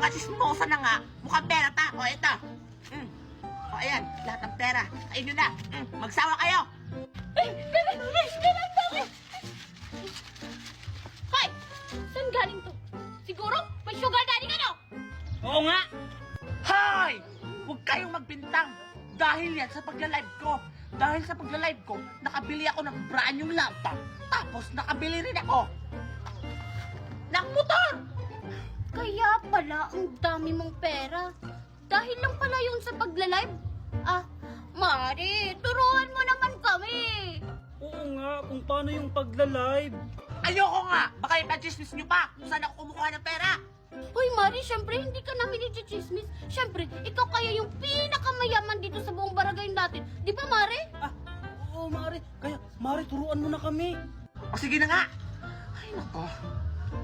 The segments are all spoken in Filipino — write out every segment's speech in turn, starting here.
Napaka-chismosa na nga. Mukhang pera pa. O, ito. O, ayan. Lahat ng pera. Kain nyo na. Magsawa kayo. Ay, ganun bakit? Hoy! Saan galing to? Siguro may sugar daddy ka, no? Oo nga. Hoy! Huwag kayong magbintang. Dahil yan sa pagla-live ko. Dahil sa pagla-live ko, nakabili ako ng brand yung laptop. Tapos nakabili rin ako ng motor. Kaya pala ang dami mong pera. Dahil lang pala yun sa pagla-live. Ah, Mari, turuan mo naman kami. Oo nga, kung paano yung pagla-live. Ayoko nga. Baka ipag-chismis nyo pa kung saan ako kumukuha ng pera. Hoy, Mari, syempre hindi ka namin i-chismis. Syempre, ikaw kaya yung pinakamayaman dito sa buong barangay natin. Di ba, Mari? Oo, Mari. Kaya, Mari, turuan mo na kami. O sige na nga. Ay, nako.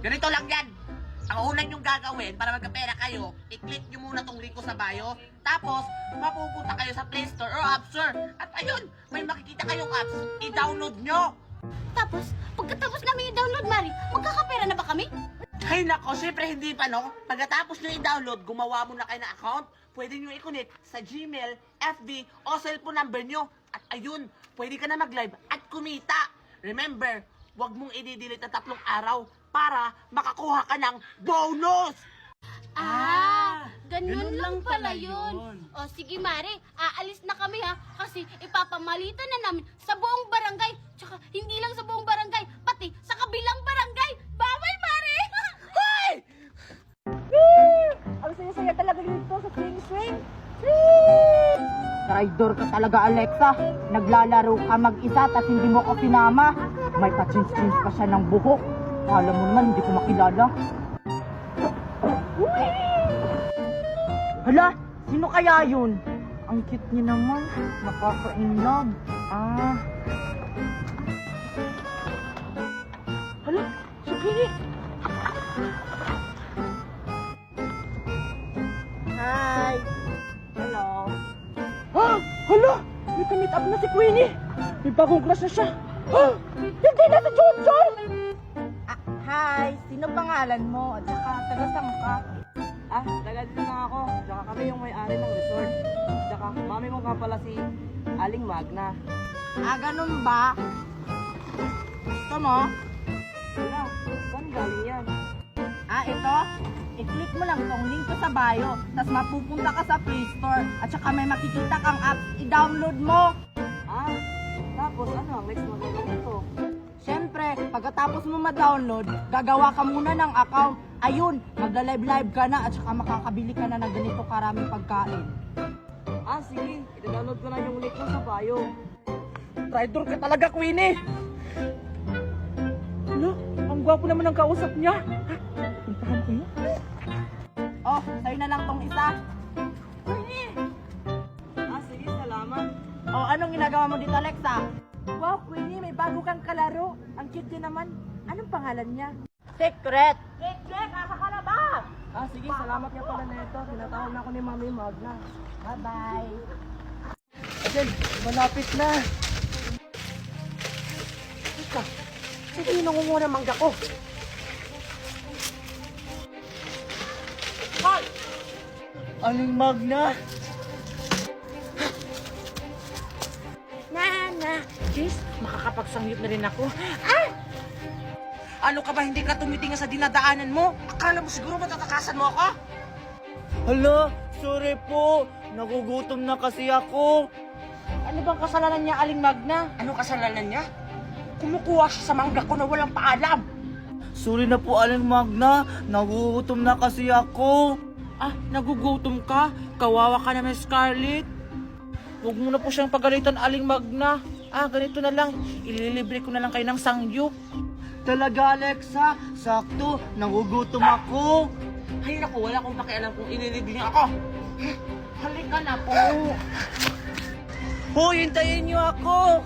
Ganito lang yan. Ang una nyong gagawin para magkapera kayo, i-click nyo muna tong link ko sa bio. Tapos, mapupunta kayo sa Play Store or App Store. At ayun, may makikita kayong apps. I-download nyo. Tapos, pagkatapos namin i-download, Mari, magkakapera na ba kami? Ay nako, syempre hindi pa no. Pagkatapos nyo i-download, gumawa muna kayo ng account. Pwede nyo i-connect sa Gmail, FB, o cellphone number nyo. At ayun, pwede ka na mag-live at kumita. Remember, huwag mong i-delete na 3 araw para makakuha ka ng bonus. Ganun lang pala yun. O sige, Mari, aalis na kami ha. Kasi ipapamalitan na namin sa buong barangay. Tsaka hindi lang sa buong barangay, pati sa kabilang barangay. Bawal, Mari! Hoy! Ang saya-saya talaga dito sa swing-swing. Traitor ka talaga, Alexa. Naglalaro ka mag-isa at hindi mo ko sinama. May pa-chins-chins pa siya ng buhok. Alam mo naman, hindi ko makilala. Hala, sino kaya yun? Ang cute niya naman. Nakaka-inlove. Hala, si Pili. Hi! Hello! Hala! May ka-meet up na si Queenie! May bagong crush na siya! Hindi na si Chonchon! Hi! Sino pangalan mo? At saka, taga-sang ka? Taga dito lang ako. Tsaka kami yung may-ari ng resort. Tsaka mami mo nga pala si Aling Magna. Ganun ba? Gusto mo? Wala, saan galing yan? Ito? I-click mo lang tong link ko sa bio, tapos mapupunta ka sa Play Store, at saka may makikita kang app, i-download mo. Tapos ano ang next mo gagawin ko? Siyempre, pagkatapos mo ma-download, gagawa ka muna ng account. Ayun, magla-live-live ka na at saka makakabili ka na ng ganito karaming pagkain. Sige, i-download ko na yung link mo sa bio. Traitor ka talaga, Queenie! Ano? Ang gwapo naman ng kausap niya. Puntahan ko yun. Sa'yo na lang tong isa. Queenie! Sige, salamat. Anong ginagawa mo dito, Alexa? Wow, Queenie, may bago kang kalaro. Ang cute din naman. Anong pangalan niya? Secret! Secret! Asa ka na ba? Sige, salamat nga pala na ito. Tinatawag na ako ni Mami Magna. Bye-bye. Ayan, malapit na. Ika, sige nangunguna mangga ko. Hoy! Aling Magna! Jess, makakapagsangyot na rin ako. Ano ka ba, hindi ka tumitingin sa dinadaanan mo? Akala mo siguro matatakasan mo ako? Hala, sorry po. Nagugutom na kasi ako. Ano bang kasalanan niya, Aling Magna? Ano kasalanan niya? Kumukuha siya sa mangga ko na walang paalam. Sorry na po, Aling Magna. Nagugutom na kasi ako. Nagugutom ka? Kawawa ka naman, Scarlett. Huwag mo na po siyang pagalitan, Aling Magna. Ganito na lang. Ililibre ko na lang kayo ng sangyup. Talaga, Alexa. Sakto. Nagugutom ako. Ay naku, wala akong pakialam kung inilibing niya ako. Halika na po. Hoy, hintayin niyo ako.